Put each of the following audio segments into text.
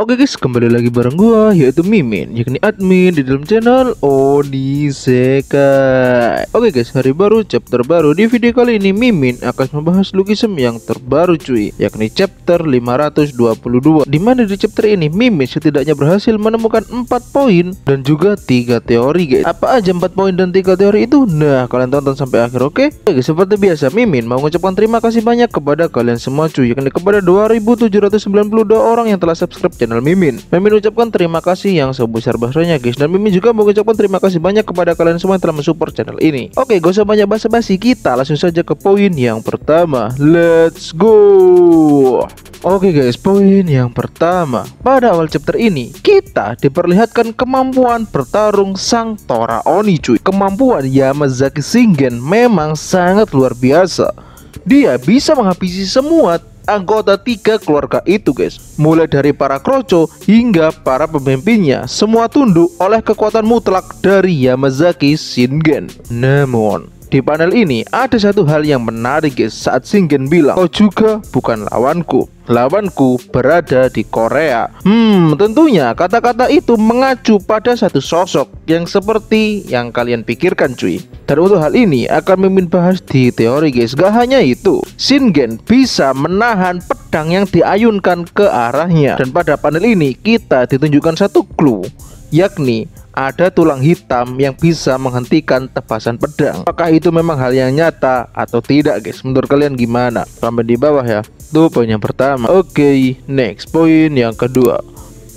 Oke guys, kembali lagi bareng gua yaitu Mimin, yakni admin di dalam channel Onisekai. Oke guys, hari baru, chapter baru. Di video kali ini Mimin akan membahas Lugism yang terbaru cuy, yakni chapter 522. Dimana di chapter ini Mimin setidaknya berhasil menemukan 4 poin dan juga 3 teori guys. Apa aja 4 poin dan 3 teori itu? Nah, kalian tonton sampai akhir, oke? Oke guys, seperti biasa Mimin mau mengucapkan terima kasih banyak kepada kalian semua cuy, yakni kepada 2792 orang yang telah subscribe channel Mimin. Mimin ucapkan terima kasih yang sebesar-besarnya guys. Dan Mimin juga mau ucapkan terima kasih banyak kepada kalian semua yang telah mensupport channel ini. Oke, gak usah banyak basa-basi, kita langsung saja ke poin yang pertama. Let's go. Oke guys, poin yang pertama. Pada awal chapter ini kita diperlihatkan kemampuan bertarung sang Tora Oni cuy. Kemampuan Yamazaki Shingen memang sangat luar biasa. Dia bisa menghabisi semua anggota 3 keluarga itu guys, mulai dari para kroco hingga para pemimpinnya, semua tunduk oleh kekuatan mutlak dari Yamazaki Shingen. Namun di panel ini ada satu hal yang menarik guys, saat Shingen bilang, kau juga bukan lawanku, lawanku berada di Korea. Tentunya kata-kata itu mengacu pada satu sosok yang seperti yang kalian pikirkan cuy. Dan untuk hal ini akan Mimin bahas di teori guys. Gak hanya itu, Shingen bisa menahan pedang yang diayunkan ke arahnya. Dan pada panel ini kita ditunjukkan satu clue, yakni ada tulang hitam yang bisa menghentikan tebasan pedang. Apakah itu memang hal yang nyata atau tidak guys? Menurut kalian gimana? Komen di bawah ya. Itu poin yang pertama. Oke, next poin yang kedua.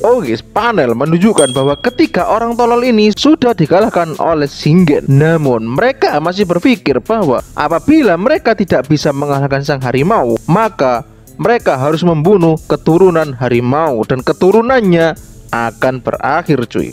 Oh guys, panel menunjukkan bahwa ketika orang tolol ini sudah dikalahkan oleh Shingen, namun mereka masih berpikir bahwa apabila mereka tidak bisa mengalahkan sang harimau, maka mereka harus membunuh keturunan harimau dan keturunannya akan berakhir cuy.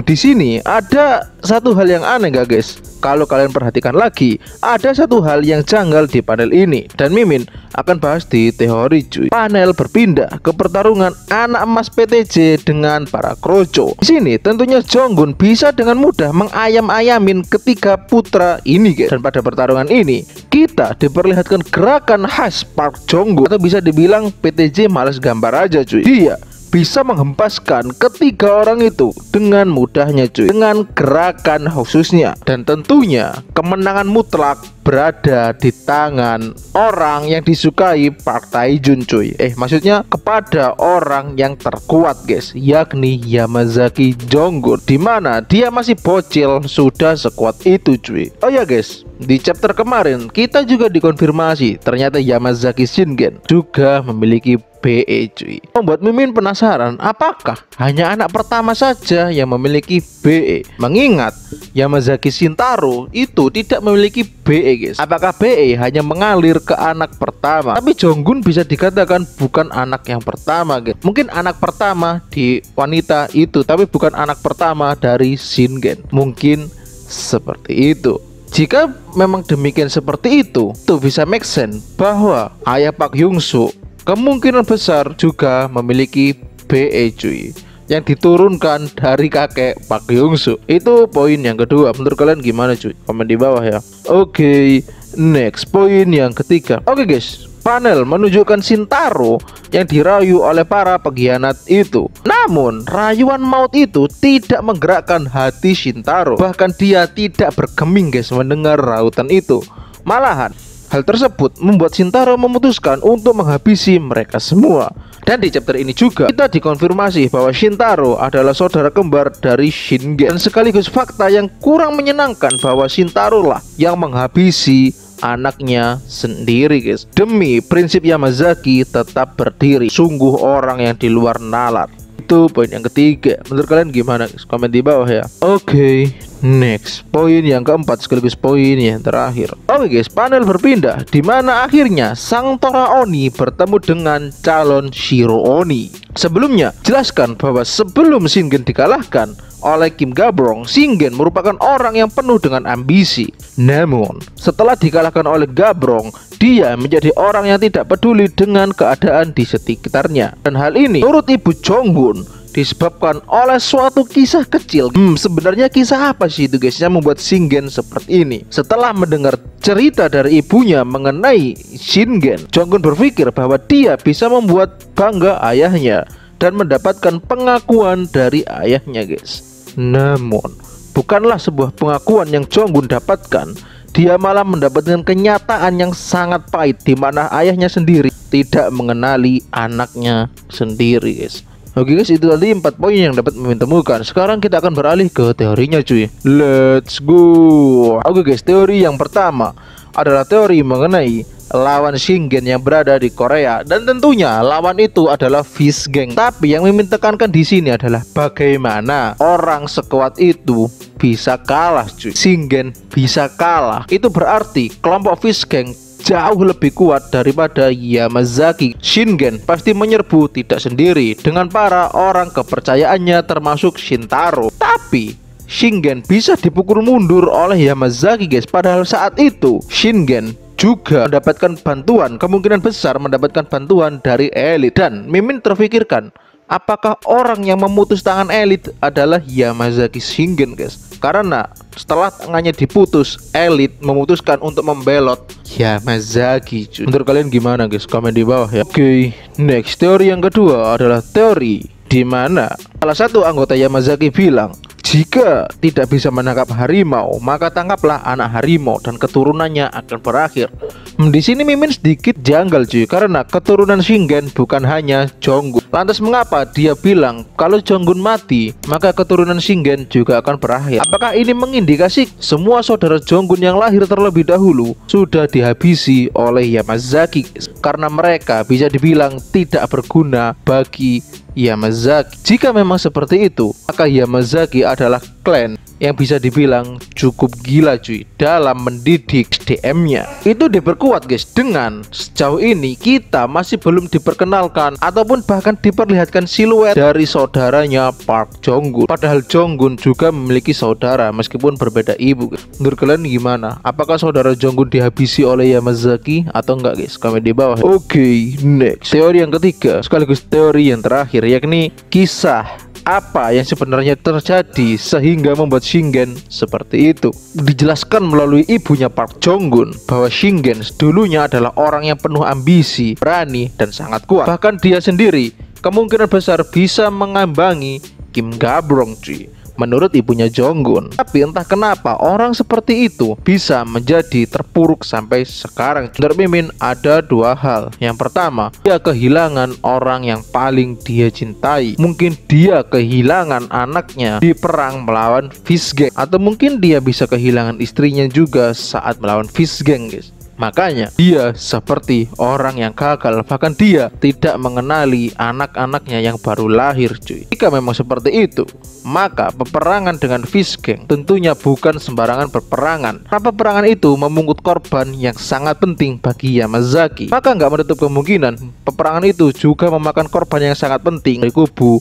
Di sini ada satu hal yang aneh gak guys? Kalau kalian perhatikan lagi, ada satu hal yang janggal di panel ini dan Mimin akan bahas di teori cuy. Panel berpindah ke pertarungan anak emas PTJ dengan para kroco. Di sini tentunya Jonggun bisa dengan mudah mengayam-ayamin ketiga putra ini guys. Dan pada pertarungan ini kita diperlihatkan gerakan khas Park Jonggun, atau bisa dibilang PTJ malas gambar aja cuy. Dia bisa menghempaskan ketiga orang itu dengan mudahnya cuy, dengan gerakan khususnya. Dan tentunya kemenangan mutlak berada di tangan orang yang disukai Park Tae-jun cuy. Maksudnya kepada orang yang terkuat guys, yakni Yamazaki Jonggun, dimana dia masih bocil sudah sekuat itu cuy. Oh ya guys, di chapter kemarin kita juga dikonfirmasi ternyata Yamazaki Shingen juga memiliki BE cuy. Membuat Mimin penasaran, apakah hanya anak pertama saja yang memiliki BE? Mengingat Yamazaki Shintaro itu tidak memiliki BE guys. Apakah BE hanya mengalir ke anak pertama? Tapi Jonggun bisa dikatakan bukan anak yang pertama guys. Mungkin anak pertama di wanita itu, tapi bukan anak pertama dari Shingen. Mungkin seperti itu. Jika memang demikian seperti itu bisa make sense bahwa ayah Park Hyung-suk kemungkinan besar juga memiliki BE cuy, yang diturunkan dari kakek Park Hyung-suk. Itu poin yang kedua. Menurut kalian gimana cuy? Komen di bawah ya. Oke, next poin yang ketiga. Oke guys, panel menunjukkan Shintaro yang dirayu oleh para pengkhianat itu. Namun rayuan maut itu tidak menggerakkan hati Shintaro. Bahkan dia tidak bergeming guys mendengar rautan itu. Malahan hal tersebut membuat Shintaro memutuskan untuk menghabisi mereka semua. Dan di chapter ini juga kita dikonfirmasi bahwa Shintaro adalah saudara kembar dari Shingen. Dan sekaligus fakta yang kurang menyenangkan bahwa Shintaro lah yang menghabisi anaknya sendiri guys. Demi prinsip Yamazaki tetap berdiri. Sungguh orang yang di luar nalar. Itu poin yang ketiga. Menurut kalian gimana guys? Komen di bawah ya. Oke, next poin yang keempat sekaligus poin yang terakhir. Oke guys, panel berpindah di mana akhirnya sang Tora Oni bertemu dengan calon Shiro Oni. Sebelumnya jelaskan bahwa sebelum Shingen dikalahkan oleh Kim Gabrong, Shingen merupakan orang yang penuh dengan ambisi. Namun setelah dikalahkan oleh Gabrong, dia menjadi orang yang tidak peduli dengan keadaan di sekitarnya. Dan hal ini menurut Ibu Jonggun disebabkan oleh suatu kisah kecil. Sebenarnya kisah apa sih itu guys yang membuat Shingen seperti ini? Setelah mendengar cerita dari ibunya mengenai Shingen, Jonggun berpikir bahwa dia bisa membuat bangga ayahnya. dan mendapatkan pengakuan dari ayahnya guys. Namun bukanlah sebuah pengakuan yang Jonggun dapatkan, dia malah mendapatkan kenyataan yang sangat pahit di mana ayahnya sendiri tidak mengenali anaknya sendiri guys. Oke guys, itu tadi 4 poin yang dapat Mimin temukan. Sekarang kita akan beralih ke teorinya cuy. Let's go. Oke guys, teori yang pertama adalah teori mengenai lawan Shingen yang berada di Korea, dan tentunya lawan itu adalah Fish Gang. Tapi yang Mimin tekankan di sini adalah bagaimana orang sekuat itu bisa kalah cuy. Shingen bisa kalah. Itu berarti kelompok Fish Gang jauh lebih kuat daripada Yamazaki. Shingen pasti menyerbu tidak sendiri dengan para orang kepercayaannya termasuk Shintaro. Tapi Shingen bisa dipukul mundur oleh Yamazaki guys. Padahal saat itu Shingen juga mendapatkan bantuan, kemungkinan besar mendapatkan bantuan dari elit. Dan Mimin terfikirkan, apakah orang yang memutus tangan elit adalah Yamazaki Shingen guys? Karena setelah tangannya diputus, elit memutuskan untuk membelot Yamazaki cuy. Menurut kalian gimana guys? Komen di bawah ya. Oke, next teori yang kedua adalah teori di mana salah satu anggota Yamazaki bilang, jika tidak bisa menangkap harimau, maka tangkaplah anak harimau dan keturunannya akan berakhir. Di sini Mimin sedikit janggal cuy, karena keturunan Shingen bukan hanya Jonggun. Lantas mengapa dia bilang kalau Jonggun mati, maka keturunan Shingen juga akan berakhir? Apakah ini mengindikasi semua saudara Jonggun yang lahir terlebih dahulu sudah dihabisi oleh Yamazaki? Karena mereka bisa dibilang tidak berguna bagi Yamazaki. Jika memang seperti itu, maka Yamazaki adalah klan yang bisa dibilang cukup gila cuy dalam mendidik SDM-nya. Itu diperkuat guys dengan sejauh ini kita masih belum diperkenalkan ataupun bahkan diperlihatkan siluet dari saudaranya Park Jonggun. Padahal Jonggun juga memiliki saudara meskipun berbeda ibu guys. Menurut kalian gimana? Apakah saudara Jonggun dihabisi oleh Yamazaki atau enggak guys? Komen di bawah. Oke, next. Teori yang ketiga sekaligus teori yang terakhir, yakni kisah apa yang sebenarnya terjadi sehingga membuat Shingen seperti itu. Dijelaskan melalui ibunya Park Jonggun bahwa Shingen dulunya adalah orang yang penuh ambisi, berani, dan sangat kuat. Bahkan dia sendiri kemungkinan besar bisa mengambangi Kim Gabrong cuy, menurut ibunya Jonggun. Tapi entah kenapa orang seperti itu bisa menjadi terpuruk sampai sekarang. Menurut Mimin ada dua hal. Yang pertama, dia kehilangan orang yang paling dia cintai. Mungkin dia kehilangan anaknya di perang melawan Fish Gang, atau mungkin dia bisa kehilangan istrinya juga saat melawan Fish Gang guys. Makanya dia seperti orang yang gagal, bahkan dia tidak mengenali anak-anaknya yang baru lahir cuy. Jika memang seperti itu, maka peperangan dengan Fish Gang tentunya bukan sembarangan peperangan. Karena peperangan itu memungut korban yang sangat penting bagi Yamazaki. Maka nggak menutup kemungkinan peperangan itu juga memakan korban yang sangat penting dari kubu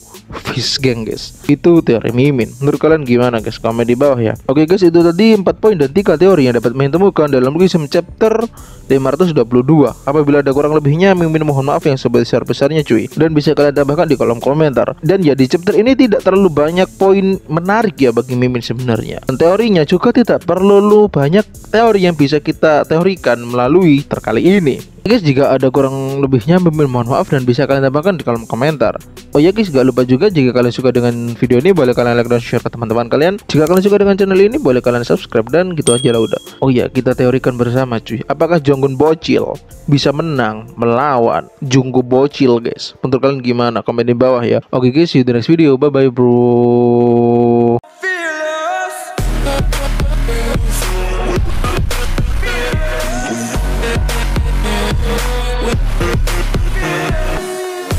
Fish Gang guys. Itu teori Mimin. Menurut kalian gimana guys? Komen di bawah ya. Oke guys, itu tadi 4 poin dan 3 teori yang dapat Mimin temukan dalam Lugism chapter 522. Apabila ada kurang lebihnya, Mimin mohon maaf yang sebesar-besarnya cuy. Dan bisa kalian tambahkan di kolom komentar. Dan ya, di chapter ini tidak terlalu banyak poin menarik ya bagi Mimin sebenarnya. Dan teorinya juga tidak perlu banyak teori yang bisa kita teorikan melalui terkali ini. Guys, jika ada kurang lebihnya Mimin mohon maaf dan bisa kalian tambahkan di kolom komentar. Oh ya guys, gak lupa juga jika kalian suka dengan video ini boleh kalian like dan share ke teman-teman kalian. Jika kalian suka dengan channel ini boleh kalian subscribe, dan gitu aja lah udah. Oh ya, kita teorikan bersama cuy. Apakah Jonggun bocil bisa menang melawan Jungkook bocil guys? Menurut kalian gimana? Komen di bawah ya. Oke guys, see you di next video. Bye bye bro.